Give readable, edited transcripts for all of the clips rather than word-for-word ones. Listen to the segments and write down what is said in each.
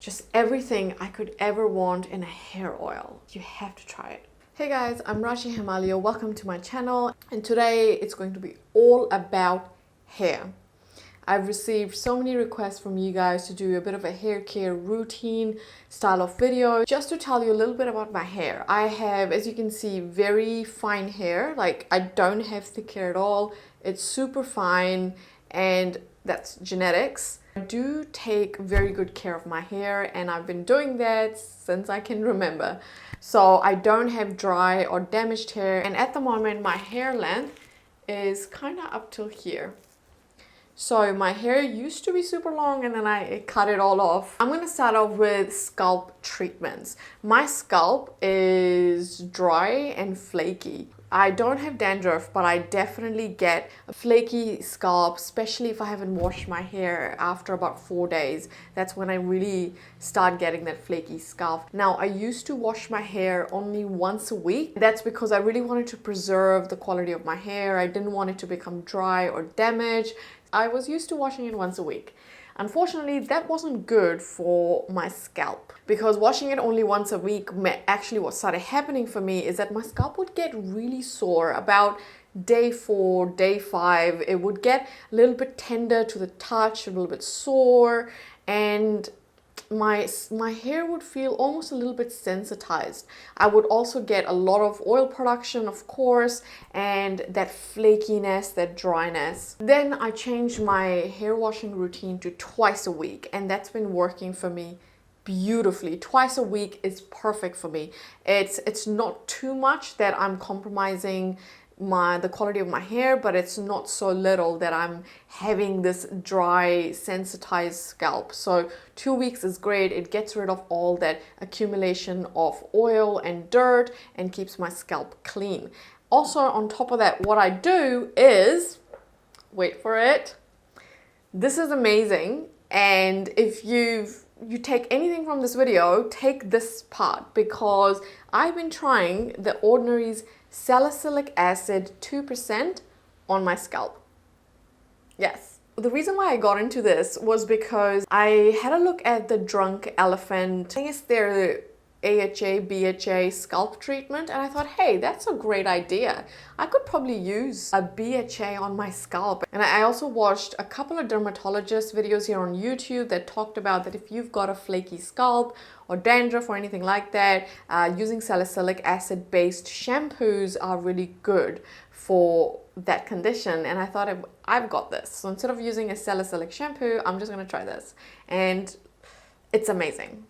Just everything I could ever want in a hair oil. You have to try it. Hey guys, I'm Rashi Himalaya. Welcome to my channel, and today it's going to be all about hair. I've received so many requests from you guys to do a bit of a hair care routine style of video. Just to tell you a little bit about my hair. I have, as you can see, very fine hair. Like, I don't have thick hair at all. It's super fine, and that's genetics. I do take very good care of my hair, and I've been doing that since I can remember. So I don't have dry or damaged hair, and at the moment my hair length is kind of up till here. So my hair used to be super long, and then I cut it all off. I'm going to start off with scalp treatments. My scalp is dry and flaky. I don't have dandruff, but I definitely get a flaky scalp, especially if I haven't washed my hair after about 4 days. That's when I really start getting that flaky scalp. Now, I used to wash my hair only once a week. That's because I really wanted to preserve the quality of my hair. I didn't want it to become dry or damaged. I was used to washing it once a week. Unfortunately, that wasn't good for my scalp, because washing it only once a week, actually what started happening for me is that my scalp would get really sore about day 4, day 5. It would get a little bit tender to the touch, a little bit sore, and my hair would feel almost a little bit sensitized. I would also get a lot of oil production, of course, and that flakiness, that dryness. Then I changed my hair washing routine to twice a week, and that's been working for me beautifully. Twice a week is perfect for me. It's not too much that I'm compromising the quality of my hair, but it's not so little that I'm having this dry, sensitized scalp. So 2 weeks is great. It gets rid of all that accumulation of oil and dirt and keeps my scalp clean. Also, on top of that, what I do is, wait for it, this is amazing. And if you take anything from this video, take this part, because I've been trying the Ordinary's salicylic acid 2% on my scalp. Yes. The reason why I got into this was because I had a look at the Drunk Elephant. I think it's their AHA, BHA scalp treatment, and I thought, hey, that's a great idea. I could probably use a BHA on my scalp. And I also watched a couple of dermatologist videos here on YouTube that talked about that if you've got a flaky scalp or dandruff or anything like that, using salicylic acid based shampoos are really good for that condition. And I thought, I've got this. So instead of using a salicylic shampoo, I'm just going to try this. And it's amazing.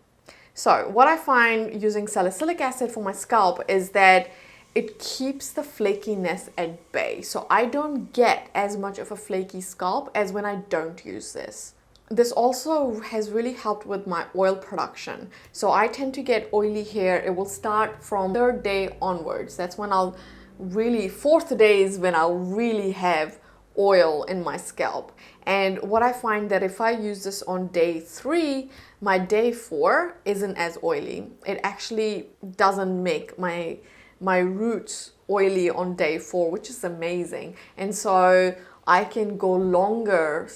So what I find using salicylic acid for my scalp is that it keeps the flakiness at bay. So I don't get as much of a flaky scalp as when I don't use this. This also has really helped with my oil production. So I tend to get oily hair. It will start from 3rd day onwards. That's when I'll really, 4th day is when I'll really have oil in my scalp. And what I find that if I use this on day 3, my day 4 isn't as oily. It actually doesn't make my roots oily on day 4, which is amazing. And so I can go longer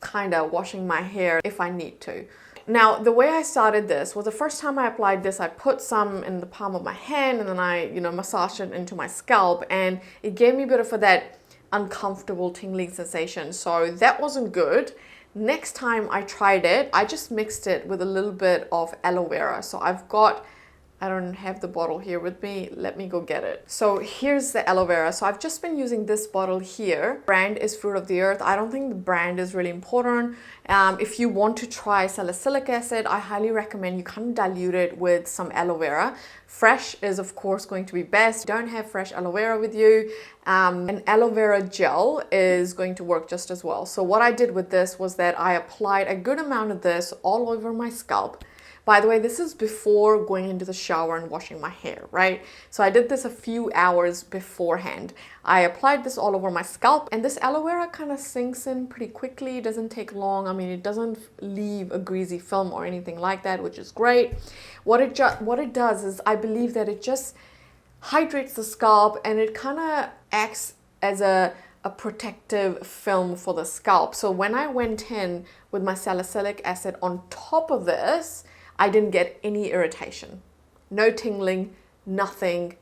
kind of washing my hair if I need to. Now, the way I started this was the first time I applied this, I put some in the palm of my hand, and then I, massaged it into my scalp, and it gave me a bit of that uncomfortable tingling sensation. So that wasn't good. Next time I tried it, I just mixed it with a little bit of aloe vera. So I don't have the bottle here with me. Let me go get it. So here's the aloe vera. So I've just been using this bottle here. Brand is Fruit of the Earth. I don't think the brand is really important. If you want to try salicylic acid, I highly recommend you kind of dilute it with some aloe vera. Fresh is of course going to be best. Don't have fresh aloe vera with you. An aloe vera gel is going to work just as well. So what I did with this was that I applied a good amount of this all over my scalp. By the way, this is before going into the shower and washing my hair, right? So I did this a few hours beforehand. I applied this all over my scalp, and this aloe vera kind of sinks in pretty quickly. It doesn't take long. I mean, it doesn't leave a greasy film or anything like that, which is great. What it does is, I believe that it just hydrates the scalp, and it kind of acts as a a protective film for the scalp. So when I went in with my salicylic acid on top of this, I didn't get any irritation. No tingling, nothing.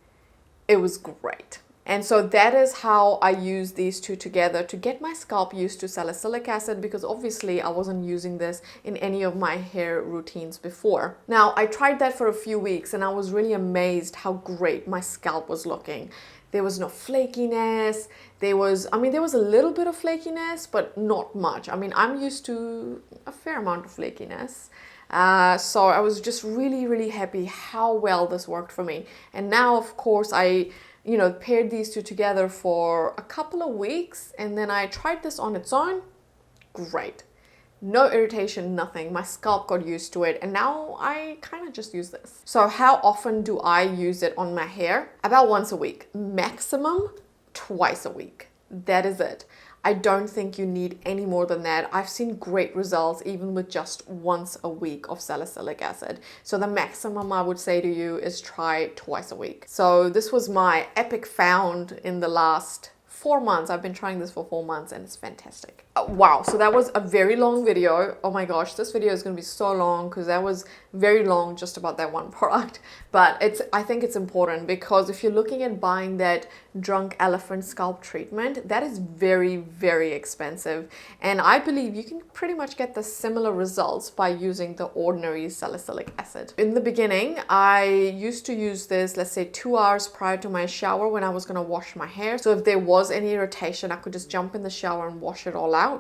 It was great. And so that is how I use these two together to get my scalp used to salicylic acid, because obviously I wasn't using this in any of my hair routines before. Now, I tried that for a few weeks and I was really amazed how great my scalp was looking. There was no flakiness. There was a little bit of flakiness, but not much. I mean, I'm used to a fair amount of flakiness. So I was just really, really happy how well this worked for me. And now, of course, I paired these two together for a couple of weeks, and then I tried this on its own. Great. No irritation, nothing. My scalp got used to it, and now I kind of just use this. So how often do I use it on my hair? About once a week, maximum twice a week. That is it. I don't think you need any more than that. I've seen great results even with just once a week of salicylic acid. So the maximum I would say to you is try twice a week. So this was my epic found in the last 4 months. I've been trying this for 4 months and it's fantastic. Wow, so that was a very long video. Oh my gosh, this video is going to be so long because that was very long just about that one product. But I think it's important because if you're looking at buying that drunk elephant scalp treatment, that is very, very expensive. And I believe you can pretty much get the similar results by using the ordinary salicylic acid. In the beginning, I used to use this, let's say 2 hours prior to my shower when I was going to wash my hair. So if there was any irritation, I could just jump in the shower and wash it all out.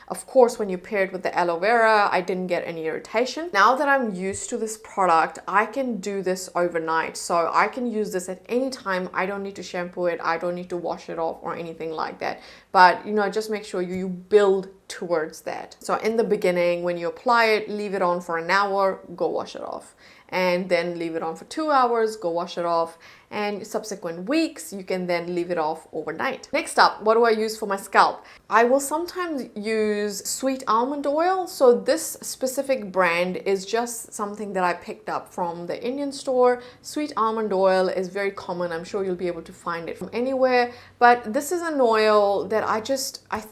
Of course, when you pair it with the aloe vera, I didn't get any irritation. Now that I'm used to this product, I can do this overnight. So I can use this at any time. I don't need to shampoo it. I don't need to wash it off or anything like that. But, just make sure you build towards that. So in the beginning, when you apply it, leave it on for an hour, go wash it off. And then leave it on for 2 hours, go wash it off. And subsequent weeks, you can then leave it off overnight. Next up, what do I use for my scalp? I will sometimes use sweet almond oil. So this specific brand is just something that I picked up from the Indian store. Sweet almond oil is very common. I'm sure you'll be able to find it from anywhere. But this is an oil that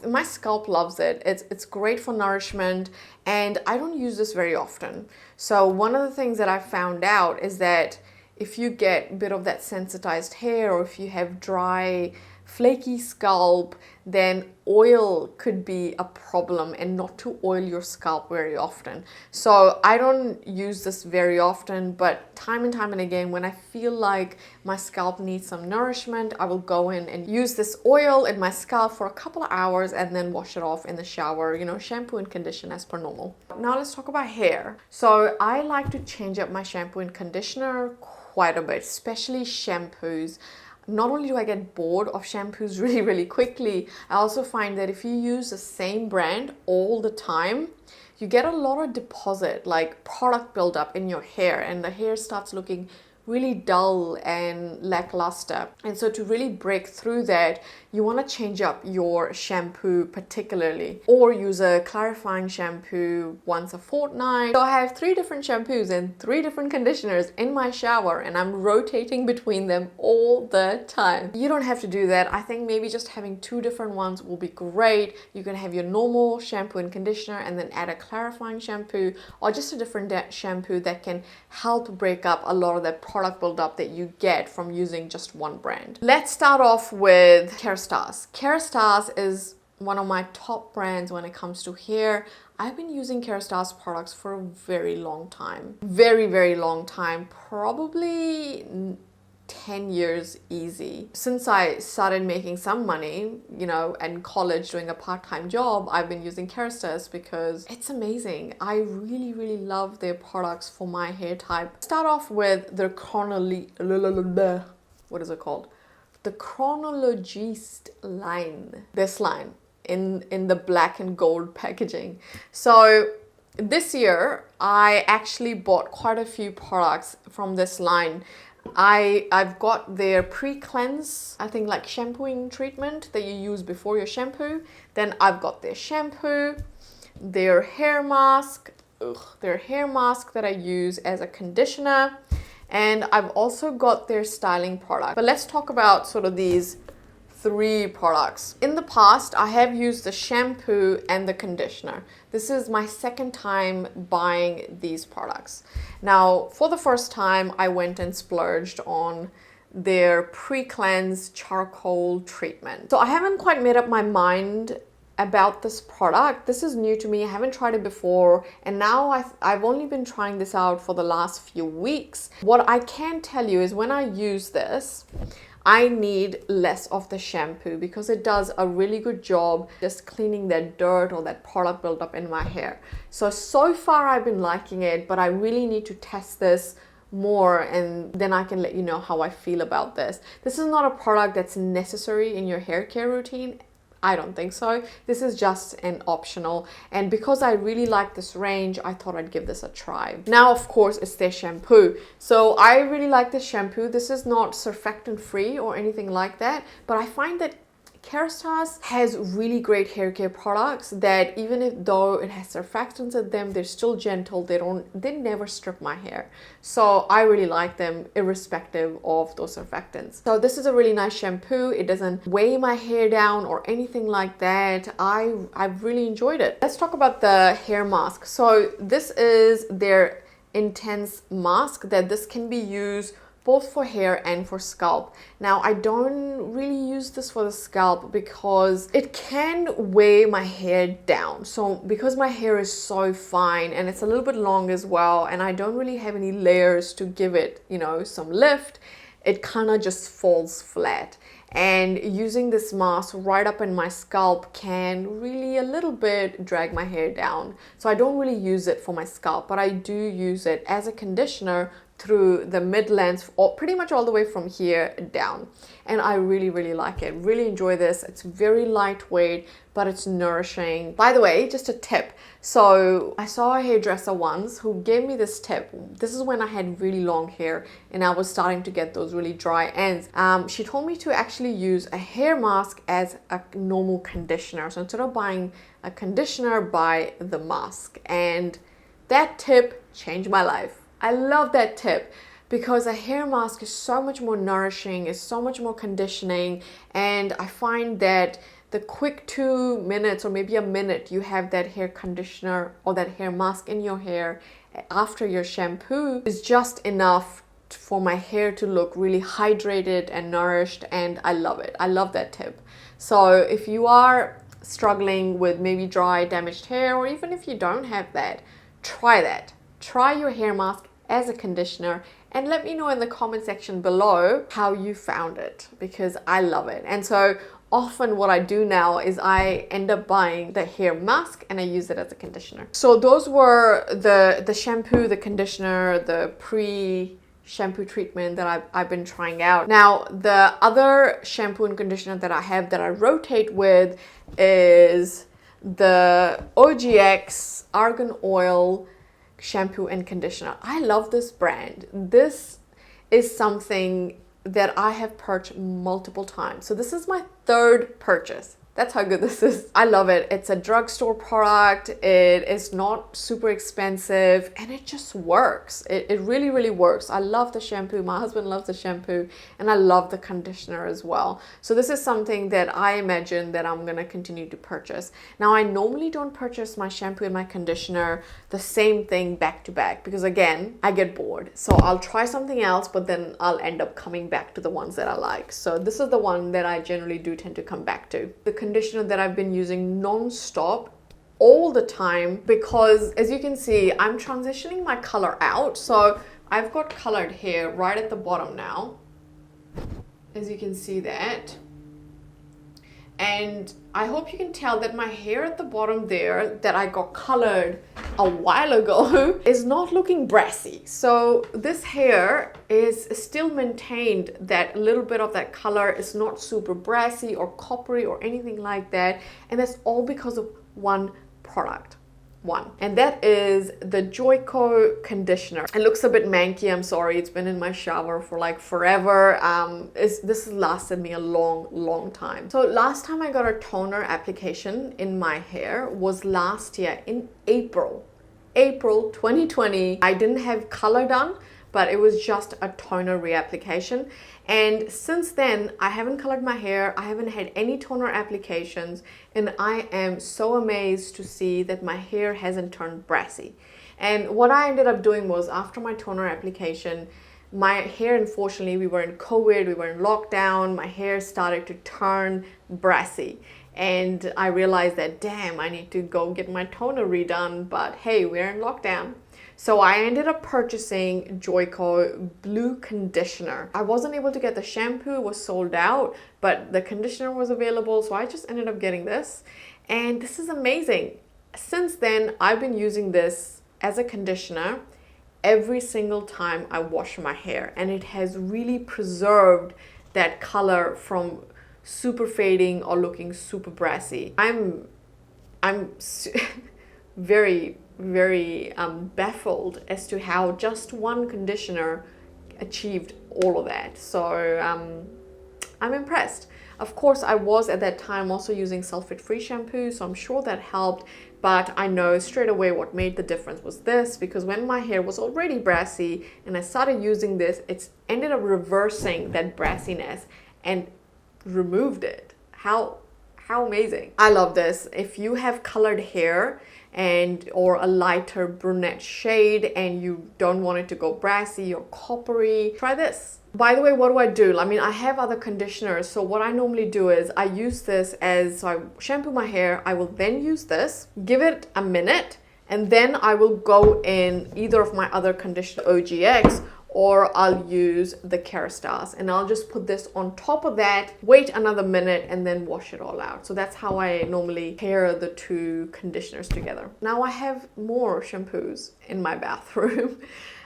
my scalp loves it. It's great for nourishment, and I don't use this very often. So one of the things that I found out is that if you get a bit of that sensitized hair, or if you have dry, flaky scalp, then oil could be a problem, and not to oil your scalp very often. So I don't use this very often, but time and time and again, when I feel like my scalp needs some nourishment, I will go in and use this oil in my scalp for a couple of hours and then wash it off in the shower, shampoo and condition as per normal. Now let's talk about hair. So I like to change up my shampoo and conditioner quite a bit, especially shampoos. Not only do I get bored of shampoos really, really quickly, I also find that if you use the same brand all the time, you get a lot of deposit, like product buildup in your hair, and the hair starts looking really dull and lackluster. And so to really break through that, you want to change up your shampoo particularly, or use a clarifying shampoo once a fortnight. So I have 3 different shampoos and 3 different conditioners in my shower, and I'm rotating between them all the time. You don't have to do that. I think maybe just having 2 different ones will be great. You can have your normal shampoo and conditioner and then add a clarifying shampoo, or just a different shampoo that can help break up a lot of that product buildup that you get from using just one brand. Let's start off with Kerastase. Kerastase is one of my top brands when it comes to hair. I've been using Kerastase products for a very long time. Very, very long time. Probably 10 years easy. Since I started making some money, in college doing a part-time job, I've been using Kerastase because it's amazing. I really, really love their products for my hair type. Start off with the what is it called? The chronologiste line. This line in the black and gold packaging. So this year, I actually bought quite a few products from this line. I've got their pre-cleanse, I think like shampooing treatment that you use before your shampoo. Then I've got their shampoo, their hair mask, that I use as a conditioner. And I've also got their styling product. But let's talk about sort of these 3 products. In the past, I have used the shampoo and the conditioner. This is my second time buying these products. Now, for the first time, I went and splurged on their pre-cleanse charcoal treatment. So I haven't quite made up my mind about this product. This is new to me. I haven't tried it before, and now I've only been trying this out for the last few weeks. What I can tell you is when I use this, I need less of the shampoo because it does a really good job just cleaning that dirt or that product buildup in my hair. So far I've been liking it, but I really need to test this more and then I can let you know how I feel about this. This is not a product that's necessary in your hair care routine. I don't think so. This is just an optional, and because I really like this range, I thought I'd give this a try. Now, of course, it's their shampoo. So I really like this shampoo. This is not surfactant free or anything like that, but I find that Kerastase has really great hair care products that even though it has surfactants in them, they're still gentle. They never strip my hair. So I really like them irrespective of those surfactants. So this is a really nice shampoo. It doesn't weigh my hair down or anything like that. I've really enjoyed it. Let's talk about the hair mask. So this is their intense mask that this can be used both for hair and for scalp. Now, I don't really use this for the scalp because it can weigh my hair down. So because my hair is so fine and it's a little bit long as well, and I don't really have any layers to give it, you know, some lift, it kind of just falls flat. And using this mask right up in my scalp can really a little bit drag my hair down. So I don't really use it for my scalp, but I do use it as a conditioner through the mid-length, or pretty much all the way from here down. And I really like it. Really enjoy this. It's very lightweight, but it's nourishing. By the way, just a tip. So I saw a hairdresser once who gave me this tip. This is when I had really long hair and I was starting to get those really dry ends. She told me to actually use a hair mask as a normal conditioner. So instead of buying a conditioner, buy the mask. And that tip changed my life. I love that tip because a hair mask is so much more nourishing, is so much more conditioning, and I find that the quick 2 minutes or maybe a minute you have that hair conditioner or that hair mask in your hair after your shampoo is just enough for my hair to look really hydrated and nourished, and I love it. I love that tip. So if you are struggling with maybe dry, damaged hair, or even if you don't have that, try that. Try your hair mask as a conditioner and let me know in the comment section below how you found it, because I love it. And so often what I do now is I end up buying the hair mask and I use it as a conditioner. So those were the shampoo, the conditioner, the pre-shampoo treatment that I've been trying out. Now, the other shampoo and conditioner that I have that I rotate with is the OGX Argan Oil shampoo and conditioner. I love this brand. This is something that I have purchased multiple times. So this is my 3rd purchase. That's how good this is. I love it. It's a drugstore product. It is not super expensive and it just works. It really works. I love the shampoo. My husband loves the shampoo and I love the conditioner as well. So this is something that I imagine that I'm going to continue to purchase. Now, I normally don't purchase my shampoo and my conditioner the same thing back to back because again, I get bored. So I'll try something else, but then I'll end up coming back to the ones that I like. So this is the one that I generally do tend to come back to. The conditioner that I've been using non-stop all the time because as you can see, I'm transitioning my color out. So I've got colored hair right at the bottom now, as you can see that. And I hope you can tell that my hair at the bottom there that I got colored a while ago is not looking brassy. So this hair is still maintained that little bit of that color. Is not super brassy or coppery or anything like that. And that's all because of one product. And that is the Joico conditioner. It looks a bit manky, I'm sorry. It's been in my shower for like forever. This has lasted me a long time. So last time I got a toner application in my hair was last year in April 2020. I didn't have color done, but it was just a toner reapplication. And since then, I haven't colored my hair, I haven't had any toner applications, and I am so amazed to see that my hair hasn't turned brassy. And what I ended up doing was, after my toner application, my hair, unfortunately, we were in COVID, we were in lockdown, my hair started to turn brassy. And I realized that, damn, I need to go get my toner redone, but hey, we're in lockdown. So I ended up purchasing Joico Blue Conditioner. I wasn't able to get the shampoo, it was sold out, but the conditioner was available, so I just ended up getting this. And this is amazing. Since then, I've been using this as a conditioner every single time I wash my hair, and it has really preserved that color from super fading or looking super brassy. I'm very baffled as to how just one conditioner achieved all of that. So I'm impressed. Of course, I was at that time also using sulfate-free shampoo, so I'm sure that helped. But I know straight away what made the difference was this, because when my hair was already brassy and I started using this, it's ended up reversing that brassiness and removed it. How amazing. I love this. If you have colored hair or a lighter brunette shade and you don't want it to go brassy or coppery, try this. By the way, what do? I mean, I have other conditioners, so what I normally do is I use this so I shampoo my hair, I will then use this, give it a minute, and then I will go in either of my other conditioner, OGX, or I'll use the Kerastase, and I'll just put this on top of that, wait another minute, and then wash it all out. So that's how I normally pair the two conditioners together. Now I have more shampoos in my bathroom.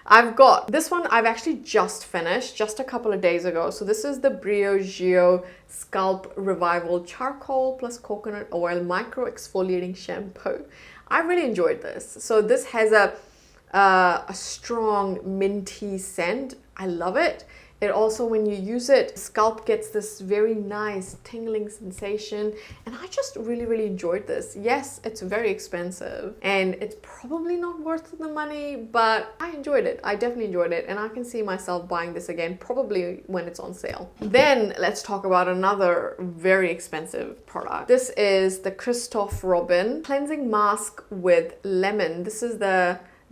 I've got this one I've actually just finished just a couple of days ago. So this is the Briogeo Scalp Revival Charcoal plus Coconut Oil Micro Exfoliating Shampoo. I really enjoyed this. So this has a strong minty scent. I love it. It also, when you use it, scalp gets this very nice tingling sensation, and I just really enjoyed this. Yes, it's very expensive and it's probably not worth the money, but I enjoyed it. I definitely enjoyed it, and I can see myself buying this again, probably when it's on sale. Then let's talk about another very expensive product. This is the Christophe Robin Cleansing Mask with Lemon. This is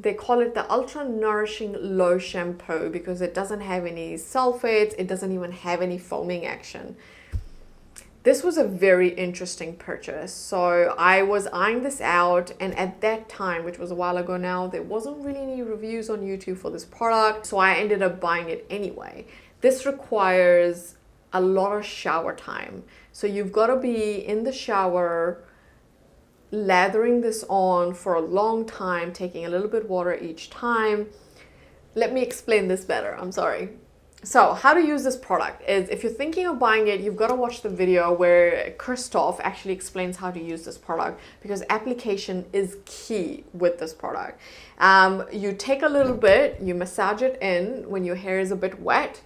they call it the Ultra Nourishing Low Shampoo because it doesn't have any sulfates, it doesn't even have any foaming action. This was a very interesting purchase. So I was eyeing this out, and at that time, which was a while ago now, there wasn't really any reviews on YouTube for this product, so I ended up buying it anyway. This requires a lot of shower time. So you've got to be in the shower, lathering this on for a long time, taking a little bit of water each time. Let me explain this better. I'm sorry. So how to use this product is, if you're thinking of buying it, you've got to watch the video where Christophe actually explains how to use this product, because application is key with this product. You take a little bit, you massage it in when your hair is a bit wet,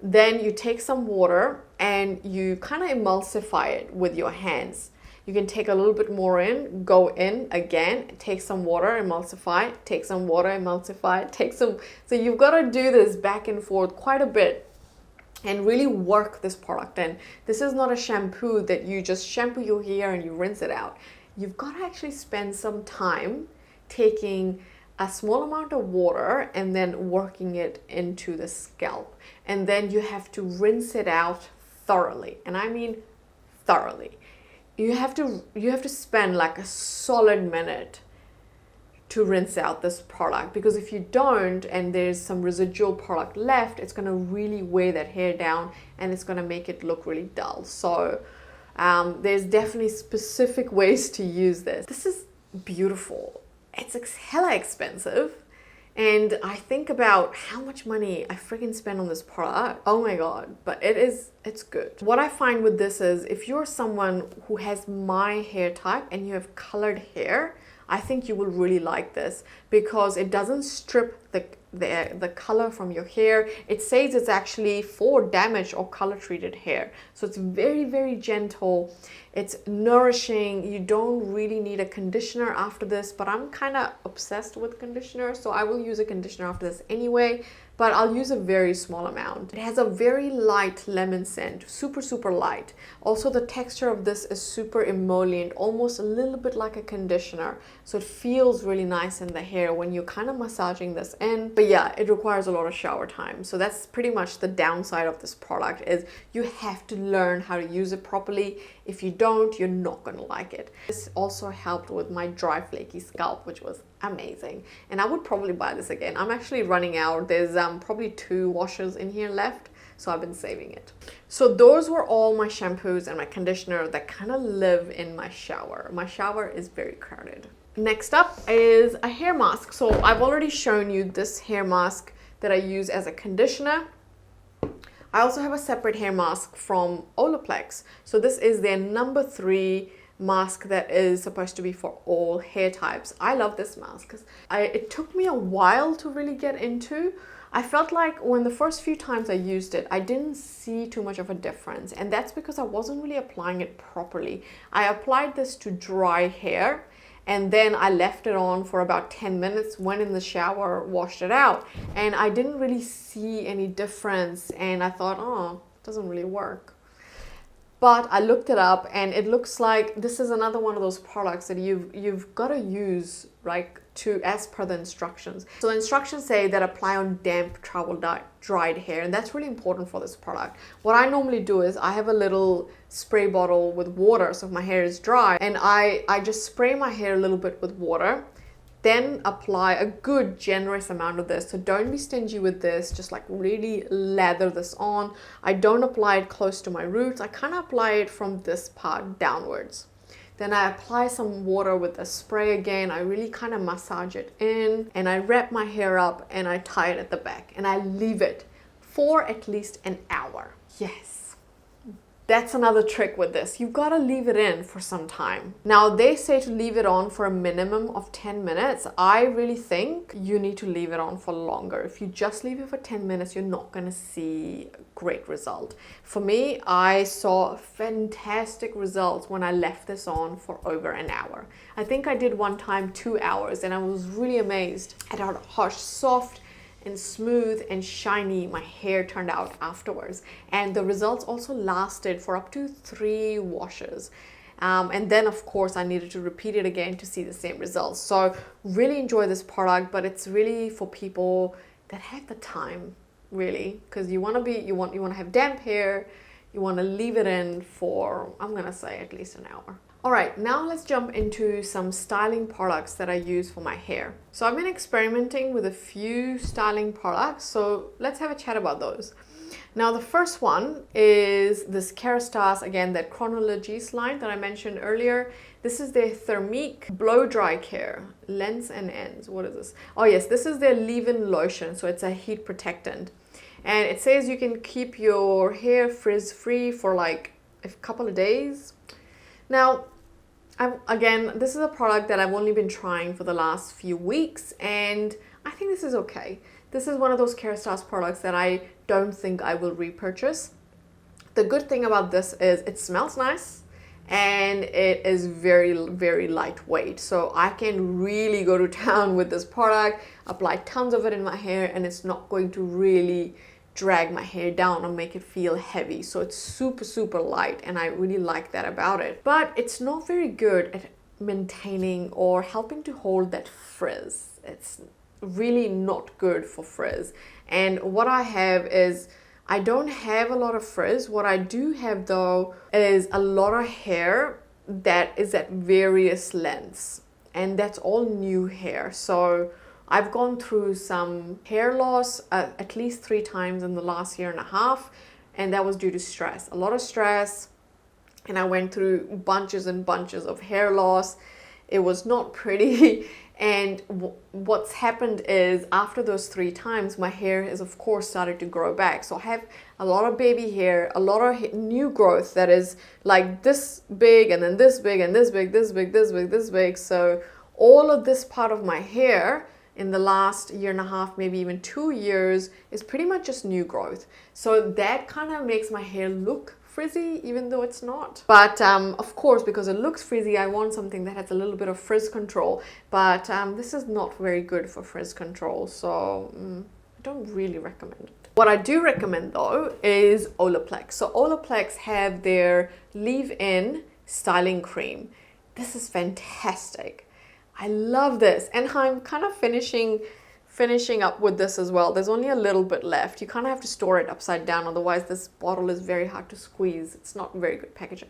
then you take some water and you kind of emulsify it with your hands. You can take a little bit more in, go in again, take some water, emulsify, take some water, emulsify, take some... So you've got to do this back and forth quite a bit and really work this product in. This is not a shampoo that you just shampoo your hair and you rinse it out. You've got to actually spend some time taking a small amount of water and then working it into the scalp. And then you have to rinse it out thoroughly. And I mean thoroughly. You have to spend like a solid minute to rinse out this product, because if you don't and there's some residual product left, it's going to really weigh that hair down and it's going to make it look really dull. So there's definitely specific ways to use this. This is beautiful. It's hella expensive. And I think about how much money I freaking spend on this product. Oh my God, but it's good. What I find with this is, if you're someone who has my hair type and you have colored hair, I think you will really like this, because it doesn't strip the color from your hair. It says it's actually for damaged or color treated hair, so it's very, very gentle. It's nourishing. You don't really need a conditioner after this, but I'm kind of obsessed with conditioner, so I will use a conditioner after this anyway, but I'll use a very small amount. It has a very light lemon scent, super, super light. Also, the texture of this is super emollient, almost a little bit like a conditioner, so it feels really nice in the hair when you're kind of massaging this in. But yeah, it requires a lot of shower time, so that's pretty much the downside of this product, is you have to learn how to use it properly. If you don't, you're not gonna like it. This also helped with my dry, flaky scalp, which was amazing, and I would probably buy this again. I'm actually running out. There's probably 2 washes in here left, so I've been saving it. So those were all my shampoos and my conditioner that kind of live in my shower. My shower is very crowded. Next up is a hair mask. So I've already shown you this hair mask that I use as a conditioner. I also have a separate hair mask from Olaplex. So this is their number 3 mask that is supposed to be for all hair types. I love this mask because it took me a while to really get into. I felt like when the first few times I used it, I didn't see too much of a difference, and that's because I wasn't really applying it properly. I applied this to dry hair, and then I left it on for about 10 minutes, went in the shower, washed it out, and I didn't really see any difference, and I thought, oh, it doesn't really work. But I looked it up, and it looks like this is another one of those products that you've got to use as per the instructions. So the instructions say that apply on damp, dried hair, and that's really important for this product. What I normally do is I have a little spray bottle with water, so if my hair is dry, and I just spray my hair a little bit with water, then apply a good generous amount of this. So don't be stingy with this, just like really lather this on. I don't apply it close to my roots. I kind of apply it from this part downwards. Then I apply some water with the spray again. I really kind of massage it in, and I wrap my hair up and I tie it at the back, and I leave it for at least an hour. Yes. That's another trick with this. You've got to leave it in for some time. Now, they say to leave it on for a minimum of 10 minutes. I really think you need to leave it on for longer. If you just leave it for 10 minutes, you're not going to see a great result. For me, I saw fantastic results when I left this on for over an hour. I think I did one time 2 hours, and I was really amazed at how soft and smooth and shiny my hair turned out afterwards, and the results also lasted for up to 3 washes, and then of course I needed to repeat it again to see the same results. So really enjoy this product, but it's really for people that have the time, really, because you want to have damp hair, you want to leave it in for, I'm gonna say, at least an hour. Alright, now let's jump into some styling products that I use for my hair. So I've been experimenting with a few styling products, so let's have a chat about those. Now the first one is this Kerastase, again, that chronologiste line that I mentioned earlier. This is their thermique blow dry care, lengths and ends. What is this? Oh yes, this is their leave-in lotion, so it's a heat protectant. And it says you can keep your hair frizz-free for like a couple of days. Now, again, this is a product that I've only been trying for the last few weeks, and I think this is okay. This is one of those Kerastase products that I don't think I will repurchase. The good thing about this is it smells nice, and it is very, very lightweight. So I can really go to town with this product, apply tons of it in my hair, and it's not going to really drag my hair down or make it feel heavy. So it's super, super light, and I really like that about it. But it's not very good at maintaining or helping to hold that frizz. It's really not good for frizz. And what I have is, I don't have a lot of frizz. What I do have though is a lot of hair that is at various lengths, and that's all new hair. So I've gone through some hair loss at least 3 times in the last year and a half, and that was due to stress, a lot of stress, and I went through bunches and bunches of hair loss. It was not pretty, and what's happened is after those 3 times, my hair has of course started to grow back. So I have a lot of baby hair, a lot of new growth that is like this big, and then this big, and this big, this big, this big, this big. So all of this part of my hair in the last year and a half, maybe even 2 years, is pretty much just new growth. So that kind of makes my hair look frizzy, even though it's not. But of course, because it looks frizzy, I want something that has a little bit of frizz control. But this is not very good for frizz control, so I don't really recommend it. What I do recommend though is Olaplex. So Olaplex have their leave-in styling cream. This is fantastic. I love this, and I'm kind of finishing up with this as well. There's only a little bit left. You kind of have to store it upside down, otherwise this bottle is very hard to squeeze. It's not very good packaging,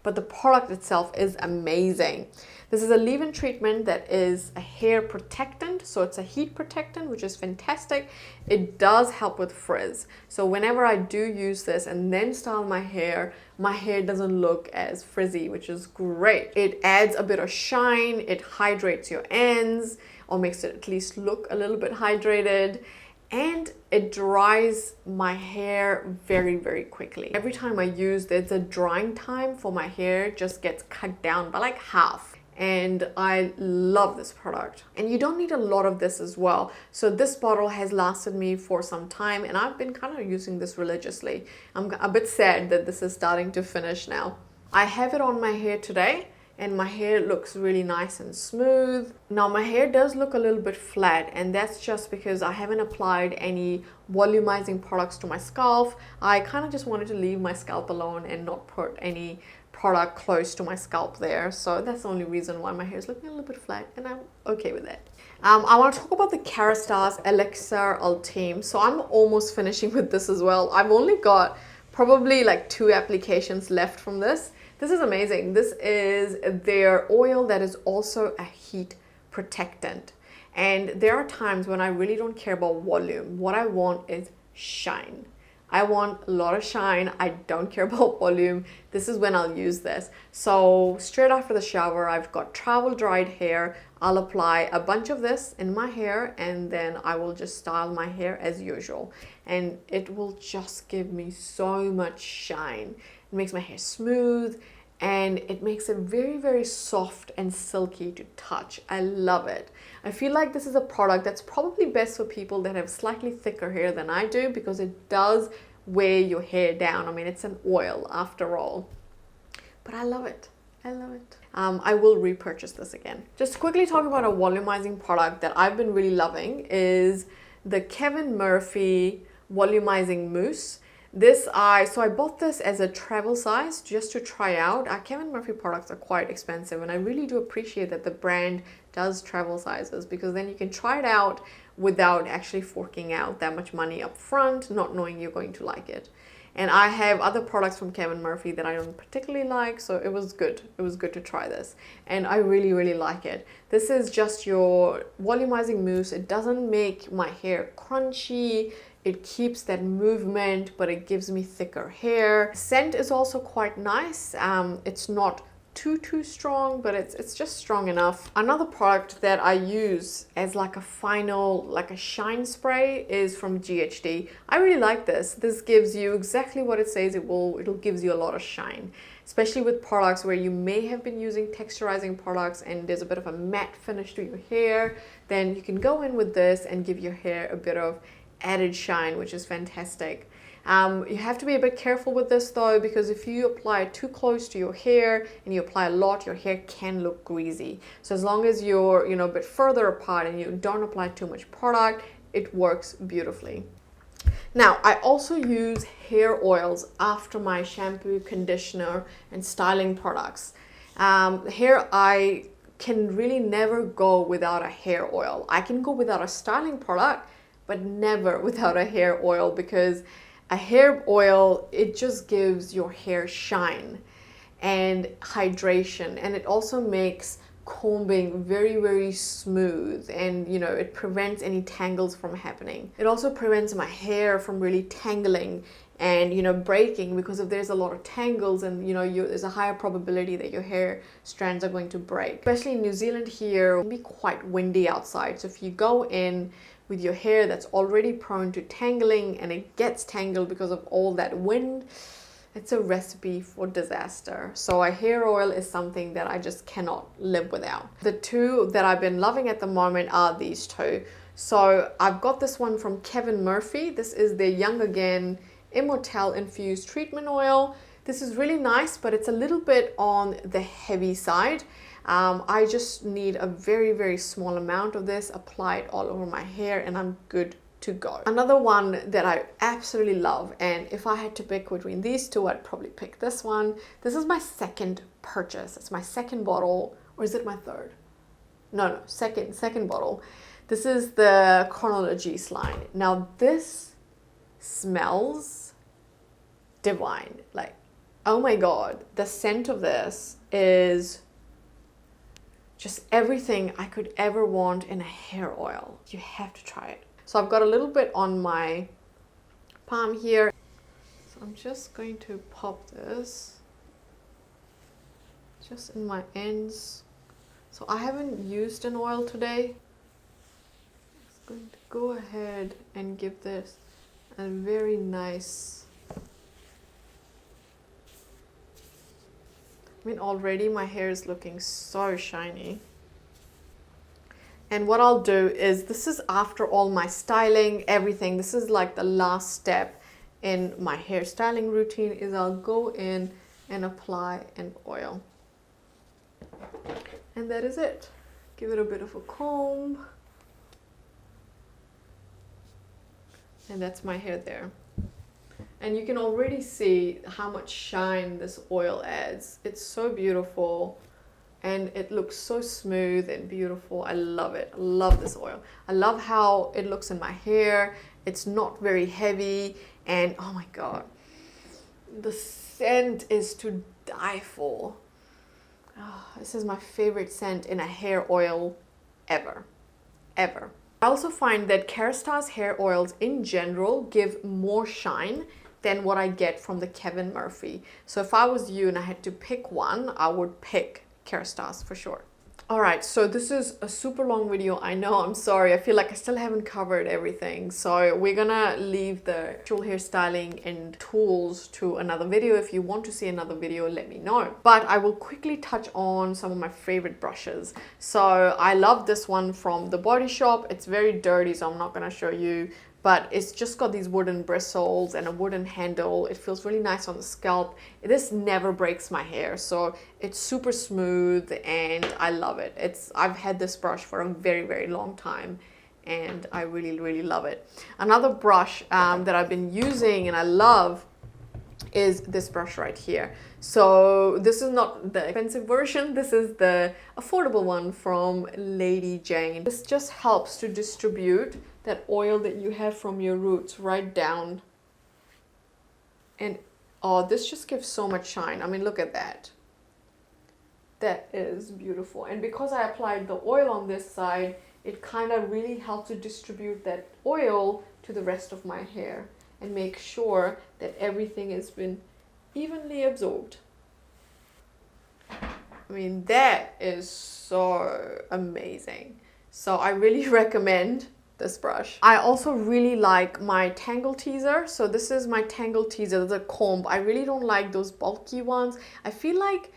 but the product itself is amazing. This is a leave-in treatment that is a hair protectant, so it's a heat protectant, which is fantastic. It does help with frizz. So whenever I do use this and then style my hair doesn't look as frizzy, which is great. It adds a bit of shine, it hydrates your ends, or makes it at least look a little bit hydrated, and it dries my hair very, very quickly. Every time I use it, the drying time for my hair just gets cut down by like half. And I love this product. And you don't need a lot of this as well. So this bottle has lasted me for some time, and I've been kind of using this religiously. I'm a bit sad that this is starting to finish now. I have it on my hair today, and my hair looks really nice and smooth. Now my hair does look a little bit flat, and that's just because I haven't applied any volumizing products to my scalp. I kind of just wanted to leave my scalp alone and not put any product close to my scalp there. So that's the only reason why my hair is looking a little bit flat, and I'm okay with that. I want to talk about the Kerastase Elixir Ultime. So I'm almost finishing with this as well. I've only got probably like 2 applications left from this. This is amazing. This is their oil that is also a heat protectant. And there are times when I really don't care about volume. What I want is shine. I want a lot of shine. I don't care about volume. This is when I'll use this. So straight after the shower, I've got travel dried hair. I'll apply a bunch of this in my hair, and then I will just style my hair as usual. And it will just give me so much shine. It makes my hair smooth, and it makes it very, very soft and silky to touch. I love it. I feel like this is a product that's probably best for people that have slightly thicker hair than I do, because it does weigh your hair down. I mean, it's an oil after all. But I love it. I love it. I will repurchase this again. Just quickly talk about a volumizing product that I've been really loving is the Kevin Murphy volumizing mousse. So I bought this as a travel size just to try out. Kevin Murphy products are quite expensive, and I really do appreciate that the brand does travel sizes, because then you can try it out without actually forking out that much money up front, not knowing you're going to like it. And I have other products from Kevin Murphy that I don't particularly like, so it was good. It was good to try this, and I really, really like it. This is just your volumizing mousse. It doesn't make my hair crunchy. It keeps that movement, but it gives me thicker hair. Scent is also quite nice. It's not too strong, but it's just strong enough. Another product that I use as like a final, like a shine spray, is from GHD. I really like this. This gives you exactly what it says it will. It'll gives you a lot of shine, especially with products where you may have been using texturizing products and there's a bit of a matte finish to your hair. Then you can go in with this and give your hair a bit of added shine, which is fantastic. You have to be a bit careful with this though, because if you apply it too close to your hair and you apply a lot, your hair can look greasy. So as long as you're a bit further apart and you don't apply too much product, it works beautifully. Now, I also use hair oils after my shampoo, conditioner, and styling products. Here I can really never go without a hair oil. I can go without a styling product, but never without a hair oil, because a hair oil, it just gives your hair shine and hydration, and it also makes combing very, very smooth, and it prevents any tangles from happening. It also prevents my hair from really tangling and breaking, because if there's a lot of tangles, and there's a higher probability that your hair strands are going to break. Especially in New Zealand here, it can be quite windy outside, so if you go in with your hair that's already prone to tangling and it gets tangled because of all that wind, It's a recipe for disaster. So a hair oil is something that I just cannot live without. The two that I've been loving at the moment are these two. So I've got this one from Kevin Murphy. This is the Young Again Immortelle Infused Treatment Oil. This is really nice, but it's a little bit on the heavy side. I just need a very, very small amount of this, apply it all over my hair, and I'm good to go. Another one that I absolutely love, and if I had to pick between these two, I'd probably pick this one. This is my second purchase. It's my second bottle, or is it my third? No, second bottle. This is the chronologiste line. Now this smells divine. Like, oh my god, the scent of this is just everything I could ever want in a hair oil. You have to try it. So I've got a little bit on my palm here. So I'm just going to pop this just in my ends. So I haven't used an oil today. I'm just going to go ahead and give this a very nice, I mean, already my hair is looking so shiny. And what I'll do is, this is after all my styling, everything. This is like the last step in my hair styling routine, is I'll go in and apply an oil. And that is it. Give it a bit of a comb. And that's my hair there. And you can already see how much shine this oil adds. It's so beautiful and it looks so smooth and beautiful. I love it. I love this oil. I love how it looks in my hair. It's not very heavy, and oh my god, the scent is to die for. Oh, this is my favorite scent in a hair oil ever. I also find that Kerastase hair oils in general give more shine than what I get from the Kevin Murphy. So if I was you and I had to pick one, I would pick Kerastase for sure. Alright, so this is a super long video. I know, I'm sorry. I feel like I still haven't covered everything. So we're gonna leave the actual hairstyling and tools to another video. If you want to see another video, let me know. But I will quickly touch on some of my favorite brushes. So I love this one from the Body Shop. It's very dirty, so I'm not gonna show you. But it's just got these wooden bristles and a wooden handle. It feels really nice on the scalp. This never breaks my hair, so it's super smooth and I love it. I've had this brush for a very, very long time and I really, really love it. Another brush that I've been using and I love is this brush right here. So this is not the expensive version. This is the affordable one from Lady Jane. This just helps to distribute that oil that you have from your roots right down. And oh, this just gives so much shine. I mean, look at that. That is beautiful. And because I applied the oil on this side, it kind of really helps to distribute that oil to the rest of my hair and make sure that everything has been evenly absorbed. I mean, that is so amazing. So I really recommend this brush. I also really like my Tangle Teezer. So this is my Tangle Teezer, the comb. I really don't like those bulky ones. I feel like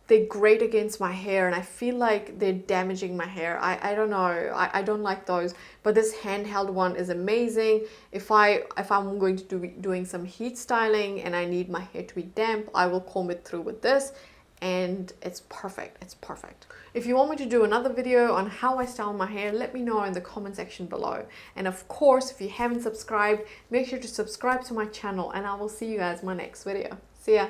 they grate against my hair and I feel like they're damaging my hair. I don't know. I don't like those. But this handheld one is amazing. If I'm going to be doing some heat styling and I need my hair to be damp, I will comb it through with this. And it's perfect. It's perfect. If you want me to do another video on how I style my hair, let me know in the comment section below. And of course, if you haven't subscribed, make sure to subscribe to my channel and I will see you guys in my next video. See ya.